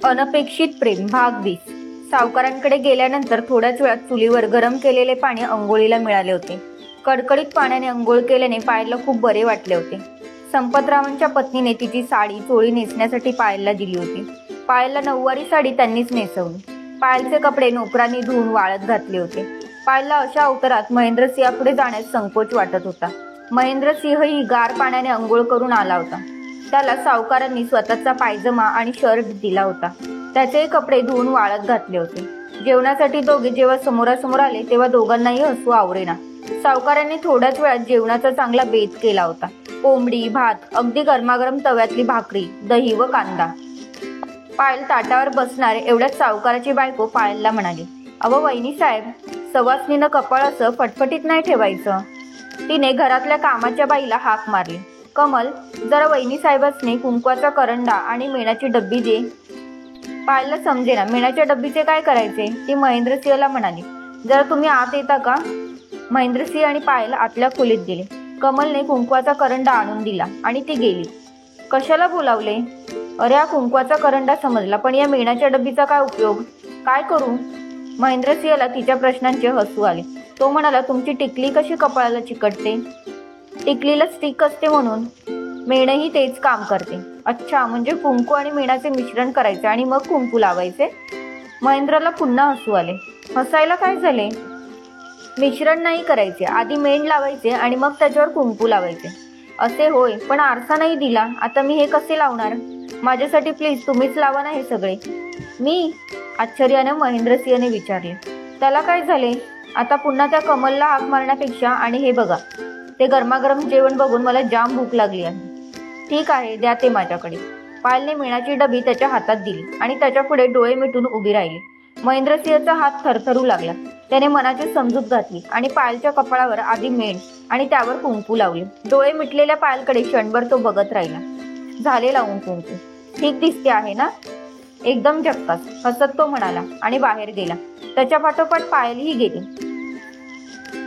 अनपेक्षित प्रेम भाग 20। सावकारांकडे गेल्यानंतर थोड्याच वेळात चुलीवर गरम केलेले पाणी अंघोळीला मिळाले होते. कडकडीत पाण्याने अंघोळ केल्याने पायलला खूप बरे वाटले होते. संपतरावांच्या पत्नीने तिची साडी चोळी नेसण्यासाठी पायलला दिली होती. पायलला नऊवारी साडी त्यांनीच नेसवली. पायलचे कपडे नोकरांनी धुवून वाळत घातले होते. पायलला अशा अवतारात महेंद्रसिंहापुढे जाण्यास संकोच वाटत होता. महेंद्रसिंहही गार पाण्याने अंघोळ करून आला होता. त्याला सावकारांनी स्वतःचा पायजमा आणि शर्ट दिला होता. त्याचे कपडे धुवून वाळत घातले होते. जेवणासाठी दोघे जेव्हा समोरासमोर आले तेव्हा दोघांनाही हसू आवरेना. सावकारांनी थोड्याच वेळात जेवणाचा चांगला बेत केला होता. कोंबडी, भात, अगदी गरमागरम तव्यातली भाकरी, दही व कांदा. पायल ताटावर बसणार एवढ्यात सावकाराची बायको पायलला म्हणाली, "अहो वहिनी साहेब, सवासनीनं कपाळ असं फटफटीत नाही ठेवायचं." तिने घरातल्या कामाच्या बाईला हाक मारली, "कमल, जरा वहिनी साहेबांनी कुंकवाचा करंडा आणि मेणाची डब्बी दे." पायलला समजेना मेणाच्या डब्बीचे काय करायचे. ती महेंद्रसिंहला म्हणाली, "जरा तुम्ही आत येता का?" महेंद्रसिंह आणि पायल आतल्या खोलीत गेले. कमलने कुंकवाचा करंडा आणून दिला आणि ती गेली. "कशाला बोलावले?" "अरे, हा कुंकवाचा करंडा समजला, पण या मेणाच्या डब्बीचा काय उपयोग? काय करू?" महेंद्रसिंहला तिच्या प्रश्नांचे हसू आले. तो म्हणाला, "तुमची टिकली कशी कपाळाला चिकटते?" "टिकलीला स्टिक असते म्हणून." "मेणही तेच काम करते." "अच्छा, म्हणजे कुंकू आणि मेणाचे मिश्रण करायचे आणि मग कुंकू लावायचे?" महेंद्रला पुन्हा हसू आले. "हसायला काय झाले? मिश्रण नाही करायचे, आधी मेण लावायचे आणि मग त्याच्यावर कुंकू लावायचे." "असे होय, पण आरसा नाही दिला. आता मी हे कसे लावणार? माझ्यासाठी प्लीज तुम्हीच लावा ना हे सगळे." "मी?" आश्चर्याने महेंद्रसिंहने विचारले. "त्याला काय झाले? आता पुन्हा त्या कमलला हाक मारण्यापेक्षा आणि हे बघा, ते गरमागरम जेवण बघून मला जाम भूक लागली आहे." "ठीक आहे, द्या ते माझ्याकडे." पायलने मेणाची डबी त्याच्या हातात दिली आणि त्याच्या पुढे डोळे मिटून उभी राहिली. महेंद्रसिंहचा हात थरथरू लागला. त्याने मनाची समजूत घातली आणि पायलच्या कपाळावर आधी मेण आणि त्यावर कुंकू लावले. डोळे मिटलेल्या पायलकडे क्षणभर तो बघत राहिला. "झाले लावून कुंकू. ठीक दिसते आहे ना?" "एकदम झक्कास," हसत तो म्हणाला आणि बाहेर गेला. त्याच्या पाठोपाठ पायलही गेली.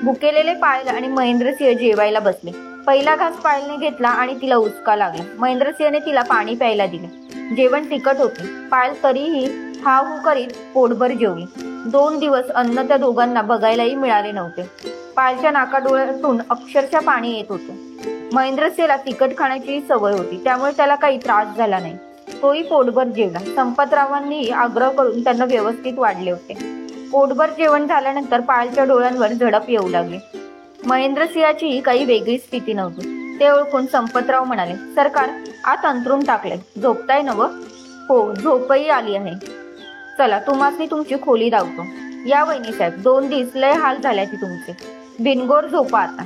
भुकेलेले पायल आणि महेंद्रसिंह जेवायला बसले. पहिला घास पायलने घेतला आणि तिला उचका लागला. महेंद्रसिंहने तिला पाणी प्यायला दिले. जेवण तिखट होते. पायल तरीही हा हू करीत पोटभर जेवली. 2 दिवस अन्न त्या दोघांना बघायलाही मिळाले नव्हते. पायलच्या नाकाडोळ्यातून अक्षरशः पाणी येत होतं. महेंद्रसिंहला तिखट खाण्याची सवय होती, त्यामुळे त्याला काही त्रास झाला नाही. तोही पोटभर जेवला. संपतरावांनी आग्रह करून त्यांना व्यवस्थित वाढले होते. पोटभर जेवण झाल्यानंतर पायलच्या डोळ्यांवर झडप येऊ लागली. महेंद्रसिंहाची काही वेगळी स्थिती नव्हती. ते ओळखून संपतराव म्हणाले, "सरकार, आत अंथरूण टाकले. झोपताय नव?" "हो, झोपही आली आहे." "चला, तुम्हासनी तुमची खोली दावतो." "या वहिनी साहेब, 2 दिवस लय हाल झाल्या ती तुमचे. बिनगोर झोपा आता."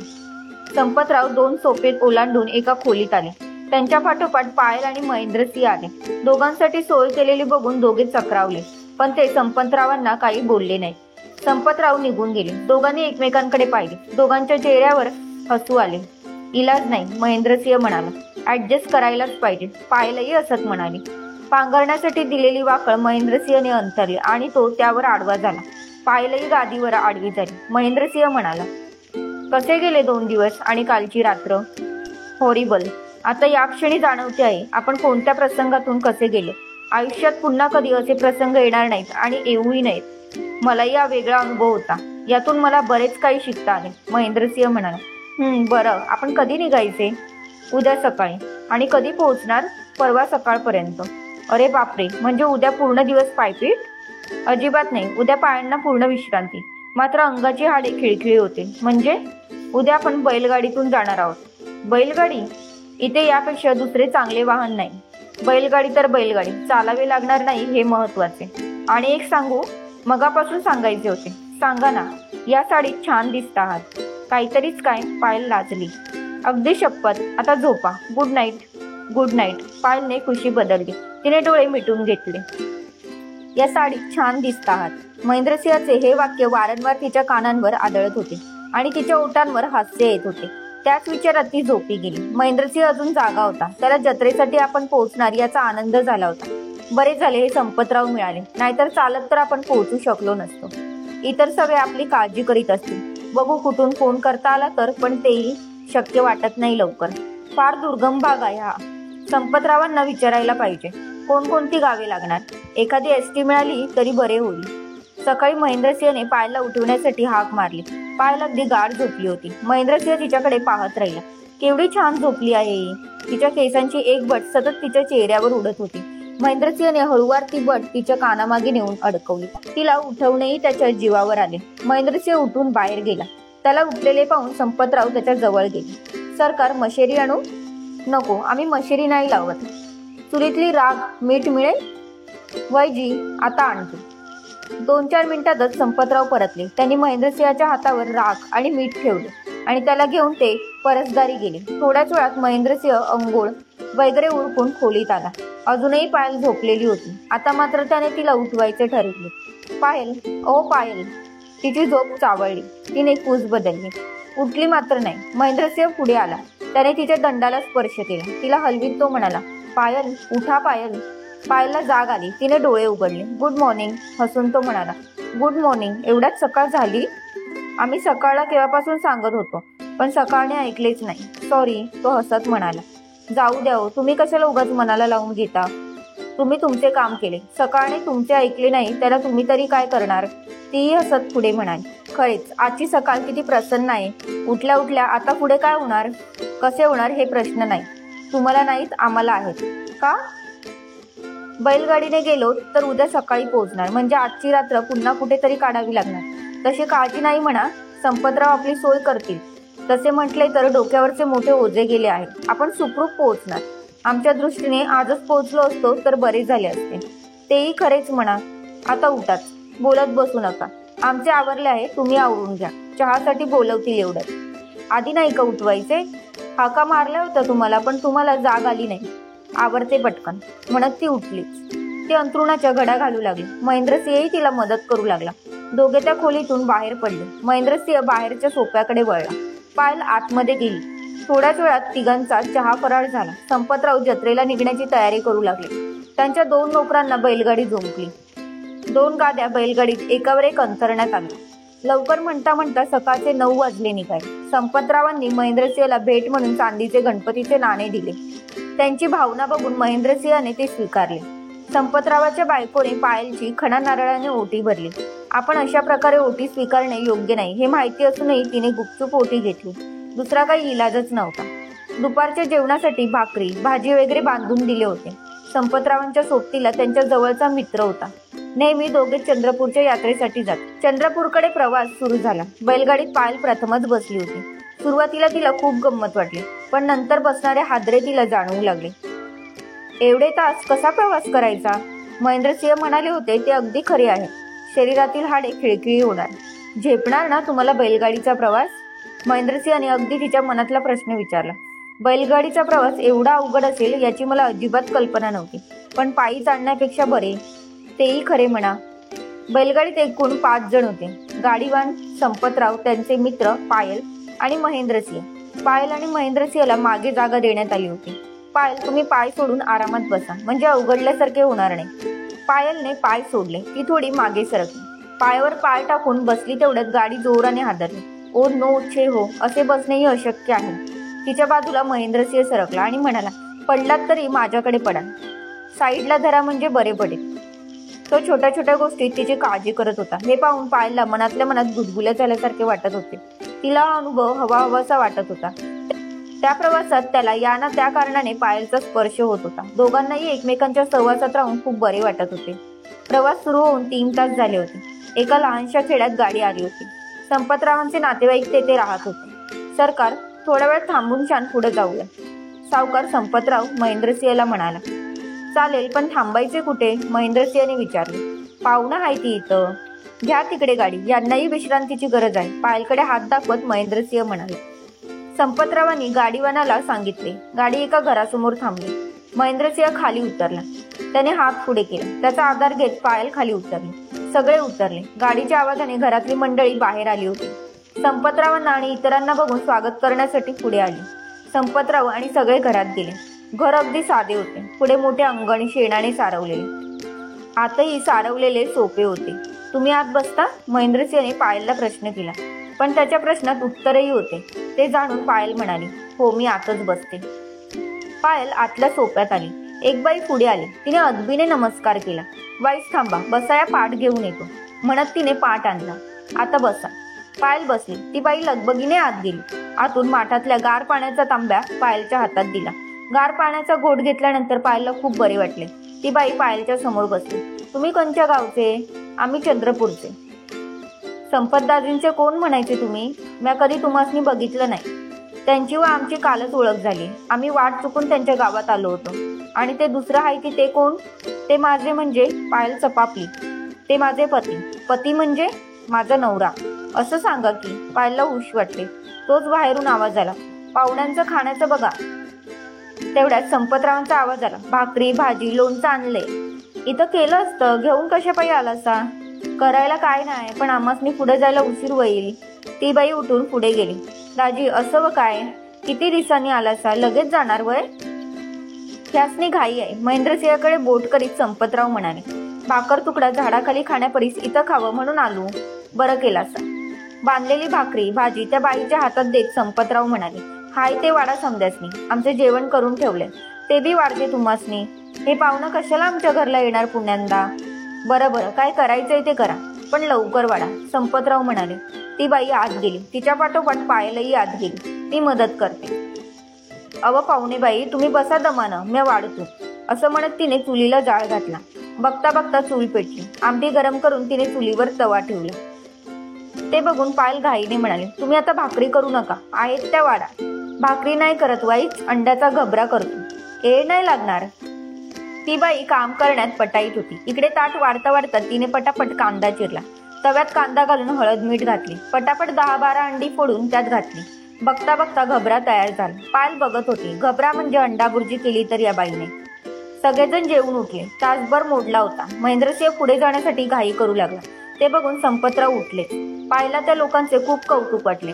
संपतराव 2 सोफे ओलांडून एका खोलीत आले. त्यांच्या पाठोपाठ पायल आणि महेंद्रसिंह आले. दोघांसाठी सोय केलेली बघून दोघे चक्रावले, पण ते संपतरावांना काही बोलले नाही. संपतराव निघून गेले. दोघांनी एकमेकांकडे पाहिले. दोघांच्या चेहऱ्यावर हसू आले. "इलाज नाही," महेंद्रसिंह म्हणाला. "ऍडजस्ट करायलाच पाहिजे." पायलही हसत म्हणाली. पांघरण्यासाठी दिलेली वाकळ महेंद्रसिंहने अंथरली आणि तो त्यावर आडवा झाला. पायलही गादीवर आडवी झाली. महेंद्रसिंह म्हणाला, "कसे गेले 2 दिवस आणि कालची रात्र?" "हॉरिबल. आता या क्षणी जाणवते आहे आपण कोणत्या प्रसंगातून कसे गेलो. आयुष्यात पुन्हा कधी असे प्रसंग येणार नाहीत आणि येऊही नाहीत. मलाही हा वेगळा अनुभव होता. यातून मला बरेच काही शिकता आले." महेंद्रसिंह म्हणाला. बरं, आपण कधी निघायचे?" "उद्या सकाळी." "आणि कधी पोहोचणार?" "परवा सकाळपर्यंत." "अरे बापरे, म्हणजे उद्या पूर्ण दिवस पायपीट?" "अजिबात नाही, उद्या पायांना पूर्ण विश्रांती. मात्र अंगाची हाडे खिळखिळी होते." "म्हणजे?" "उद्या आपण बैलगाडीतून जाणार आहोत." "बैलगाडी?" "इथे यापेक्षा दुसरे चांगले वाहन नाही." "बैलगाडी तर बैलगाडी, चालावे लागणार नाही हे महत्वाचे." "आणि एक सांगू?" "मगापासून सांगायचे होते." "सांगा ना." "या साडीत छान दिसत आहात." "काहीतरीच काय?" पायल लाजली. "अगदी शपथ. आता झोपा. Good night." "Good night." पायलने खुशी बदलली. तिने डोळे मिटून घेतले. "या साडीत छान दिसत आहात." महेंद्रसिंहाचे हे वाक्य वारंवार तिच्या कानांवर आदळत होते आणि तिच्या ओठांवर हास्य येत होते. त्याच विचारात ती झोपी गेली. महेंद्रसिंह अजून जागा होता. त्याला जत्रेसाठी आपण पोहोचणार याचा आनंद झाला होता. बरे झाले हे संपतराव मिळाले, नाहीतर चालत तर आपण पोहोचू शकलो नसतो. इतर सगळे आपली काळजी करीत असतील. बघू कुठून फोन करता आला तर, पण तेही शक्य वाटत नाही लवकर. फार दुर्गम भाग आहे हा. संपतरावांना विचारायला पाहिजे कोणकोणती गावे लागणार. एखादी एसटी मिळाली तरी बरे होईल. सकाळी महेंद्रसिंहने पायलला उठवण्यासाठी हाक मारली. पायल अगदी गाढ झोपली होती. महेंद्रसिंह तिच्याकडे पाहत राहिला. केवढी छान झोपली आहे. तिच्या केसांची एक बट सतत तिच्या चेहऱ्यावर उडत होती. महेंद्रसिंहने हळूवार ती बट तिच्या कानामागे नेऊन अडकवली. तिला उठवणेही त्याच्या जीवावर आले. महेंद्रसिंह उठून बाहेर गेला. त्याला उठलेले पाहून संपतराव त्याच्या जवळ गेले. सरकार मशेरी आणू? नको, आम्ही मशेरी नाही लावत. चुलीतली राग मीठ मिळेल? वैजी, आता आणतो. 2-4 मिनिटातच संपतराव परतले. त्यांनी महेंद्रसिंहाच्या हातावर राख आणि मीठ ठेवले आणि त्याला घेऊन ते परसदारी गेले. थोड्याच वेळात महेंद्रसिंह अंघोळ वगैरे उरकून खोलीत आला. अजूनही पायल झोपलेली होती. आता मात्र त्याने तिला उठवायचे ठरवले. पायल, ओ पायल. तिची झोप चावळली. तिने कूस बदलली. उठली मात्र नाही. महेंद्रसिंह पुढे आला. त्याने तिच्या दंडाला स्पर्श केला. तिला हलवीत तो म्हणाला, पायल, उठा पायल. पायलला जाग आली. तिने डोळे उघडले. गुड मॉर्निंग, हसून तो म्हणाला. गुड मॉर्निंग, एवढ्याच सकाळ झाली? आम्ही सकाळला केव्हापासून सांगत होतो, पण सकाळने ऐकलेच नाही. सॉरी, तो हसत म्हणाला. जाऊ द्या हो, तुम्ही कशाला उगाच मनाला लावून घेता. तुम्ही तुमचे काम केले. सकाळने तुमचे ऐकले नाही त्याला तुम्ही तरी काय करणार? तीही हसत पुढे म्हणाली. खरेच आजची सकाळ किती प्रसन्न आहे. उठल्या उठल्या आता पुढे काय होणार, कसे होणार हे प्रश्न नाही. तुम्हाला नाहीत, आम्हाला आहेत. का? बैलगाडीने गेलो तर उद्या सकाळी पोहोचणार, म्हणजे आजची रात्र पुन्हा कुठेतरी काढावी लागणार. तशी काळजी नाही म्हणा, संपतराव आपली सोय करतील. तसे म्हटले तर डोक्यावरचे मोठे ओझे गेले आहे. आपण सुखरूप पोहोचणार. आमच्या दृष्टीने आजच पोहोचलो असतो तर बरे झाले असते. तेही खरेच म्हणा. आता उठाच, बोलत बसू नका. आमचे आवरले आहे, तुम्ही आवरून घ्या. चहासाठी बोलवतील एवढंच. आधी नाही का उठवायचे? हाका मारल्या होत्या तुम्हाला, पण तुम्हाला जाग आली नाही. आवरते पटकन, म्हणत ती उठलीच. ती अंथरुणाच्या घड्या घालू लागली. महेंद्रसिंहही तिला मदत करू लागला. दोघे त्या खोलीतून बाहेर पडले. महेंद्रसिंह बाहेरच्या सोप्याकडे वळला. पायल आतमध्ये गेली. थोड्याच वेळात तिघांचा चहा फराळ झाला. संपतराव जत्रेला निघण्याची तयारी करू लागले. त्यांच्या 2 नोकरांना बैलगाडी झोंपली. 2 गाद्या बैलगाडीत एकावर एक अंतरण्यात आल्या. लवकर म्हणता म्हणता सकाळचे 9 वाजले निघाले. संपतरावांनी महेंद्रसिंहला भेट म्हणून चांदीचे गणपतीचे नाणे दिले. त्यांची भावना बघून महेंद्रसिंहाने ते स्वीकारले. संपतरावाच्या बायकोने पायलची खणा नारळाने ओटी भरली. आपण अशा प्रकारे ओटी स्वीकारणे योग्य नाही हे माहिती असूनही तिने गुपचूप ओटी घेतली. दुसरा काही इलाजच नव्हता. दुपारच्या जेवणासाठी भाकरी भाजी वगैरे बांधून दिले होते. संपतरावांच्या सोबतीला त्यांच्या जवळचा मित्र होता. नेहमी दोघे चंद्रपूरच्या यात्रेसाठी जात. चंद्रपूरकडे प्रवास सुरू झाला. बैलगाडीत पायल प्रथमच बसली होती. सुरुवातीला तिला खूप गंमत वाटली, पण नंतर बसणारे हादरे तिला जाणवू लागले. एवढे तास कसा प्रवास करायचा? महेंद्रसिंह म्हणाले होते ते अगदी खरे आहे. शरीरातील हाडे खिळखिळी होणार. झेपणार ना तुम्हाला बैलगाडीचा प्रवास? महेंद्रसिंहाने अगदी तिच्या मनातला प्रश्न विचारला. बैलगाडीचा प्रवास एवढा अवघड असेल याची मला अजिबात कल्पना नव्हती, पण पायी चालण्यापेक्षा बरे. तेही खरे म्हणा. बैलगाडीत एकूण 5 जण होते. गाडीवान संपतराव, त्यांचे मित्र पायल आणि महेंद्रसिंह. पायल आणि महेंद्रसिंहला मागे जागा देण्यात आली होती. पायल, तुम्ही पाय सोडून आरामात बसा, म्हणजे अवघडल्यासारखे होणार नाही. पायलने पाय सोडले. ती थोडी मागे सरकली. पायावर पाय टाकून बसली तेवढ्यात गाडी जोराने हादरली. ओ नो, छे हो, असे बसणेही अशक्य आहे. तिच्या बाजूला महेंद्रसिंह सरकला आणि म्हणाला, पडलात तरी माझ्याकडे पडा. साईडला धरा म्हणजे बरे पडेल. तो छोट्या छोट्या गोष्टीत तिची काळजी करत होता. हे पाहून पायलला मनातल्या मनात गुदगुल्या झाल्यासारखे वाटत होते. तिला अनुभव हवाहवासा वाटत होता. त्या प्रवासात त्याला या ना त्या कारणाने पायलचा स्पर्श होत होता. दोघांनाही एकमेकांच्या सहवासात राहून खूप बरे वाटत होते. प्रवास सुरू होऊन 3 तास झाले होते. एका लहानशा खेड्यात गाडी आली होती. संपतरावांचे नातेवाईक तेथे राहत होते. सरकार, थोडा वेळ थांबून छान पुढे जाऊया. सावकार संपतराव महेंद्रसिंहला म्हणाला. चालेल, पण थांबायचे कुठे? महेंद्रसिंहने विचारले. पाहुणा आहे ती इथं, घ्या तिकडे गाडी. यांनाही विश्रांतीची गरज आहे. पायलकडे हात दाखवत महेंद्रसिंह म्हणाले. संपतरावांनी गाडीवानाला सांगितले. गाडी एका घरासमोर थांबली. महेंद्रसिंह खाली उतरला. त्याने हात पुढे केला. त्याचा आधार घेत पायल खाली उतरली. सगळे उतरले. गाडीच्या आवाजाने घरातली मंडळी बाहेर आली होती. संपतरावांना आणि इतरांना बघून स्वागत करण्यासाठी पुढे आली. संपतराव आणि सगळे घरात गेले. घर अगदी साधे होते. पुढे मोठे अंगण शेणाने सारवलेले. आतही सारवलेले सोपे होते. तुम्ही आत बसता? महेंद्रसिंहने पायलला प्रश्न केला. पण त्याच्या प्रश्नात उत्तरही होते. ते जाणून पायल म्हणाली, हो, मी आतच बसते. पायल आतल्या सोप्यात आली. एक बाई पुढे आली. तिने अदबीने नमस्कार केला. वाईस थांबा, बसा, या पाट घेऊन येतो म्हणत तिने पाट आणला. आता बसा. पायल बसली. ती बाई लगबगीने आत गेली. आतून माठातल्या गार पाण्याचा तांब्या पायलच्या हातात दिला. गार पाण्याचा घोट घेतल्यानंतर पायलला खूप बरे वाटले. ती बाई पायलच्या समोर बसली. तुम्ही कोणत्या गावचे? आम्ही चंद्रपूरचे. संपतदाजींचे कोण म्हणायचे तुम्ही? मी कधी तुम्हासनी बघितलं नाही. त्यांची व आमची कालच ओळख झाली. आम्ही वाट चुकून त्यांच्या गावात आलो होतो. आणि ते दुसरं आहे की ते कोण? ते माझे म्हणजे पायल चपापली. ते माझे पती. पती म्हणजे माझा नवरा असं सांगा की. पायलला हुश वाटले. तोच बाहेरून आवाज आला, पाहुण्यांचं खाण्याचं बघा. तेवढ्यात संपतरावांचा आवाज आला, भाकरी भाजी लोणचं आणले. इथं केलं असतं, घेऊन कशापायी आलासा? करायला काय नाही, पण आम्हासनी पुढे जायला उशीर होईल. ती बाई उठून पुढे गेली. दाजी असं व काय? किती दिवसांनी आलासा? लगेच जाणार वय? ह्यासनी घाई आहे. महेंद्रसिंहाकडे बोट करीत संपतराव म्हणाले, भाकर तुकडा झाडाखाली खाण्यापरीस इथं खावं म्हणून आलो. बरं केलासा. बांधलेली भाकरी भाजी त्या बाईच्या हातात देत संपतराव म्हणाले, हाय ते वाडा समद्यासनी. आमचे जेवण करून ठेवले, ते बी वाढते तुम्हासनी. हे पाहुणं कशाला आमच्या घरला येणार पुण्यांदा? बरं बरं, काय करायचंय ते करा, पण लवकर वाढा. संपतराव म्हणाले. ती बाई आत गेली. तिच्या पाठोपाठ पायलही आत गेली. ती मदत करते. अव पाहुणे बाई, तुम्ही बसा दमानं, मी वाढतो असं म्हणत तिने चुलीला जाळ घातला. बघता बघता चूल पेटली. आमटी गरम करून तिने चुलीवर तवा ठेवला. ते बघून पायल घाईने म्हणाले, तुम्ही आता भाकरी करू नका, आहेत त्या वाडा. भाकरी नाही करत वाईच, अंड्याचा घबरा करतो. नाही लागणार. ती बाई काम करण्यात पटाईत होती. इकडे ताट वाढता वाढता तिने पटापट कांदा चिरला. तव्यात कांदा घालून हळद मीठ घातली. पटापट 10-12 अंडी फोडून त्यात घातली. बघता बघता घबरा तयार झाला. पायल बघत होती. घबरा म्हणजे अंडा बुर्जी केली तर या बाईने. सगळेजण जेवून उठले. तासभर मोडला होता. महेंद्रसिंह पुढे जाण्यासाठी घाई करू लागला. ते बघून संपतराव उठले. पायला त्या लोकांचे खूप कौतुक वाटले.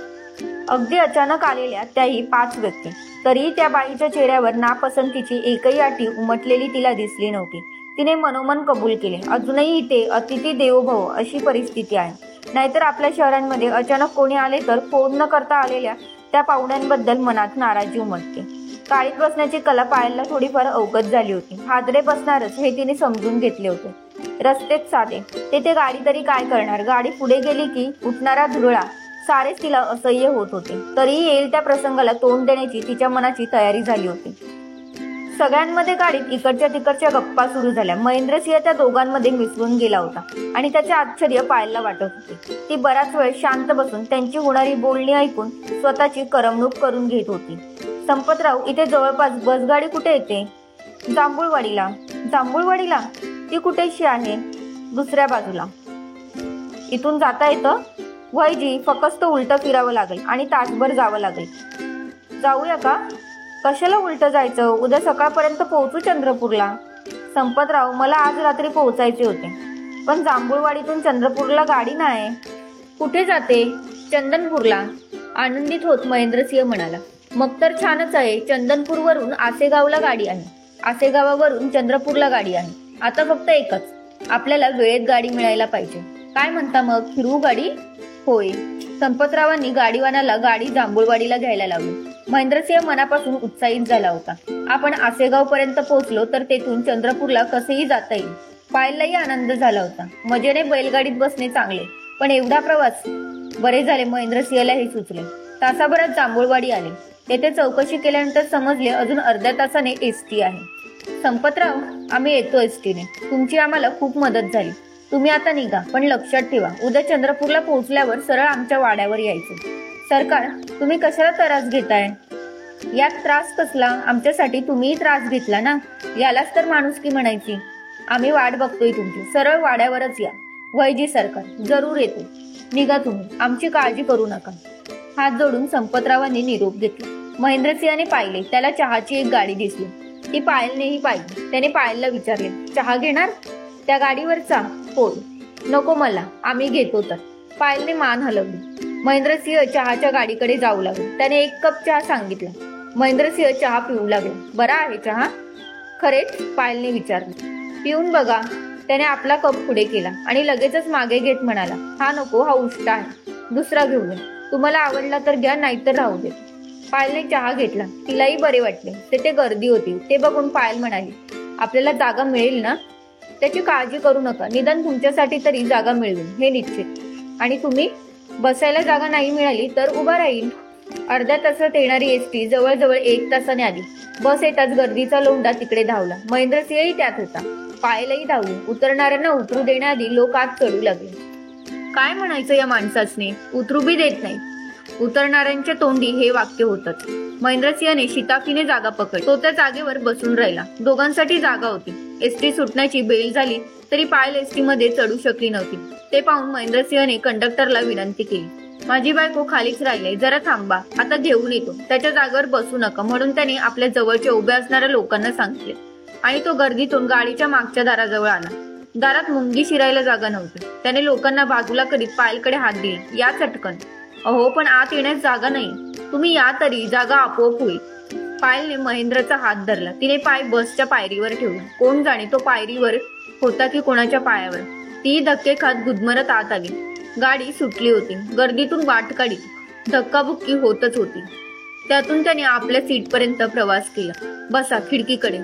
अगदी अचानक आलेल्या त्याही 5 व्यक्ती. तरीही त्या बाईच्या चेहऱ्यावर नापसंतीची एकही आठी उमटलेली तिला दिसली नव्हती. तिने मनोमन कबूल केले, अजूनही इथे अतिथी देवो भव अशी परिस्थिती आहे. नाहीतर आपल्या शहरांमध्ये अचानक कोणी आले तर फोन न करता आलेल्या त्या पाहुण्यांबद्दल मनात नाराजी उमटते. गाडीत बसण्याची कला पायलला थोडीफार अवगत झाली होती. हादरे बसणारच हे तिने समजून घेतले होते. रस्तेच साधे, तेथे गाडी तरी काय करणार? गाडी पुढे गेली की उठणारा धुरळा सारेच तिला असह्य होत होते. तरीही येईल त्या प्रसंगाला तोंड देण्याची तिच्या मनाची तयारी झाली होती. सगळ्यांमध्ये गाडीत इकडच्या तिकडच्या गप्पा सुरू झाल्या. महेंद्रसिंह त्या दोघांमध्ये मिसळून गेला होता आणि त्याचे आश्चर्य पायलला वाटत होते. ती बराच वेळ शांत बसून त्यांची होणारी बोलणी ऐकून स्वतःची करमणूक करून घेत होती. संपतराव, इथे जवळपास बसगाडी कुठे येते? जांभूळवाडीला. जांभूळवाडीला? ती कुठेशी आहे? दुसऱ्या बाजूला. इथून जाता येतं? वयजी, फक्त उलटं फिरावं लागेल आणि तासभर जावं लागेल. जाऊया का? कशाला उलटं जायचं? उद्या सकाळपर्यंत पोहोचू चंद्रपूरला. संपतराव, मला आज रात्री पोहोचायचे होते, पण जांभूळवाडीतून चंद्रपूरला गाडी नाही. कुठे जाते? चंदनपूरला. आनंदित होत महेंद्रसिंह म्हणाला, मग तर छानच आहे. चंदनपूरवरून आसेगावला गाडी आहे. आसेगावावरून चंद्रपूरला गाडी आहे. आता फक्त एकच, आपल्याला वेळेत गाडी मिळायला पाहिजे. काय म्हणता मग, फिरवू गाडी? होय. संपतरावांनी गाडीवानाला गाडी जांभूळवाडीला घ्यायला लावली. महेंद्रसिंह मनापासून उत्साहित झाला होता. आपण आसेगाव पर्यंत पोहोचलो तर तेथून चंद्रपूरला कसेही जाता येईल. पायललाही आनंद झाला होता. मजेने बैलगाडीत बसणे चांगले, पण एवढा प्रवास? बरे झाले महेंद्रसिंहला हे सुचले. तासाभरात जांभूळवाडी आले. तेथे चौकशी केल्यानंतर समजले अजून अर्ध्या तासाने एसटी आहे. संपतराव, आम्ही येतो एसटीने. तुमची आम्हाला खूप मदत झाली. तुम्ही आता निघा, पण लक्षात ठेवा, उद्या चंद्रपूरला पोहोचल्यावर सरळ आमच्या वाड्यावर यायचं. सरकार, तुम्ही कशाला त्रास घेताय? यात त्रास कसला? आमच्यासाठी तुम्हीही त्रास घेतला ना. यालाच तर माणुसकी म्हणायची. आम्ही वाट बघतोय तुमची. सरळ वाड्यावरच या. वयजी सरकार, जरूर येतो. निघा तुम्ही, आमची काळजी करू नका. हात जोडून संपतरावांनी निरोप घेतला. महेंद्रसिंहाने पाहिले. त्याला चहाची एक गाडी दिसली. ती पायलनेही पाहिली. त्याने पायलला विचारले, चहा घेणार? त्या गाडीवरचा? होय. नको मला, आम्ही घेतो तर. पायलने मान हलवली. महेंद्रसिंह चहाच्या गाडीकडे जाऊ लागले. त्याने 1 कप चहा सांगितला. महेंद्रसिंह चहा पिऊ लागला. बरा आहे चहा? खरेच? पायलने विचारले. पिऊन बघा. त्याने आपला कप पुढे केला आणि लगेचच मागे घेत म्हणाला, हा नको, हा उष्टा आहे. दुसरा घेऊया. तुम्हाला आवडला तर घ्या, नाहीतर राहू दे. पायलने चहा घेतला. तिलाही बरे वाटले. तेथे गर्दी होती. ते बघून पायल म्हणाली, आपल्याला जागा मिळेल ना? त्याची काळजी करू नका, निदान तुमच्यासाठी तरी जागा मिळवेल हे निश्चित. आणि तुम्ही बसायला जागा नाही मिळाली तर उभा राहील. अर्ध्या तासात येणारी एसटी जवळजवळ 1 तासाने आली. बस येताच गर्दीचा लोंढा तिकडे धावला. महेंद्रसिंहही त्यात होता. पायलही धावली. उतरणाऱ्यांना उतरू देण्याआधी लोक आत चढू लागले. काय म्हणायचं या माणसाने, उतरू बी देत नाही. उतरणाऱ्यांच्या तोंडी हे वाक्य होतच. महेंद्रसिंहने शिताफीने जागा पकडली. तो त्या जागेवर बसून राहिला. दोघांसाठी जागा होती. एसटी सुटण्याची बेल झाली तरी पायल एसटी मध्ये चढू शकली नव्हती. ते पाहून महेंद्रसिंहने कंडक्टरला विनंती केली, माझी बायको खालीच राहिली, जरा थांबा, आता घेऊन येतो. त्याच्या जागेवर बसू नका म्हणून त्याने आपल्या जवळच्या उभ्या असणाऱ्या लोकांना सांगितले. आणि तो गर्दीतून गाडीच्या मागच्या दाराजवळ आला. दारात मुंगी शिरायला जागा नव्हती. त्याने लोकांना बाजूला करीत पायलकडे हात दिला. या चटकन. अहो पण आत येण्यास जागा नाही, तुम्ही या तरी, जागा आपोआप होईल. पायलने महेंद्रचा हात धरला. तिने पाय बसच्या पायरीवर ठेवला. कोण जाणे तो पायरीवर होता की कोणाच्या पायावर. ती धक्के खात गुदमरत आत आली. गाडी सुटली होती. गर्दीतून वाट काढी धक्काबुक्की होतच होती. त्यातून त्याने आपल्या सीटपर्यंत प्रवास केला. बसा खिडकीकडे.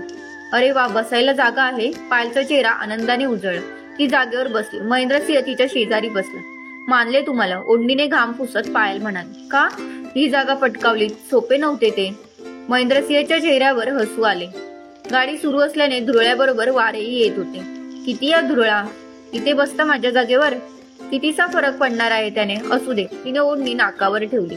अरे वा, बसायला जागा आहे. पायलचा चेहरा आनंदाने उजळला. ती जागेवर बसली. महेंद्रसिंह तिच्या शेजारी बसला. मानले तुम्हाला, ओढणीने घाम पुसत पायल म्हणाली. का? ही जागा पटकावली, सोपे नव्हते ते. महेंद्रसिंहच्या चेहऱ्यावर हसू आले. गाडी सुरू असल्याने धुरळ्याबरोबर वारेही येत होते. किती या धुरळा, इथे बसता माझ्या जागेवर. कितीसा फरक पडणार आहे त्याने, असू दे. तिने ओढणी नाकावर ठेवली.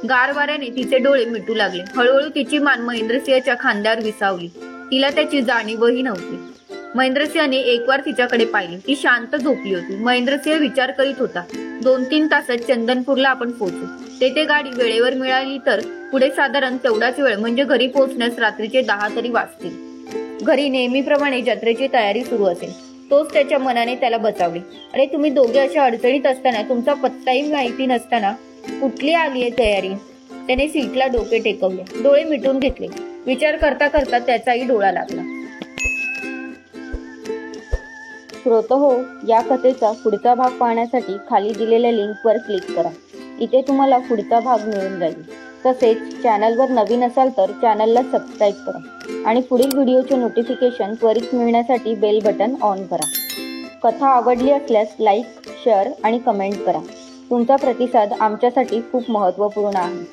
गार वाऱ्याने तिचे डोळे मिटू लागले. हळूहळू तिची मान महेंद्रसिंहच्या खांद्यावर विसावली. तिला त्याची जाणीवही नव्हती. महेंद्रसिंहने एकवार तिच्याकडे पाहिले. ती शांत झोपली होती. महेंद्रसिंह विचार करीत होता, 2-3 तासात चंदनपूरला आपण पोहोचू. तेथे गाडी वेळेवर मिळाली तर पुढे साधारण तेवढाच वेळ, म्हणजे घरी पोहोचण्यास रात्रीचे 10 तरी वाजतील. घरी नेहमीप्रमाणे जत्रेची तयारी सुरू असेल. तोच त्याच्या मनाने त्याला बचावले. अरे तुम्ही दोघे अशा अडचणीत असताना, तुमचा पत्ताही माहिती नसताना कुठली आली आहे तयारी. त्याने सीटला डोके टेकवले. डोळे मिटून घेतले. विचार करता करता त्याचाही डोळा लागला. श्रोतहो, या कथेचा पुढचा भाग पाहण्यासाठी खाली दिलेल्या लिंकवर क्लिक करा. इथे तुम्हाला पुढचा भाग मिळून जाईल. तसेच चॅनलवर नवीन असाल तर चॅनलला सबस्क्राईब करा आणि पुढील व्हिडिओचे नोटिफिकेशन त्वरित मिळण्यासाठी बेल बटन ऑन करा. कथा आवडली असल्यास लाईक, शेअर आणि कमेंट करा. तुमचा प्रतिसाद आमच्यासाठी खूप महत्त्वपूर्ण आहे.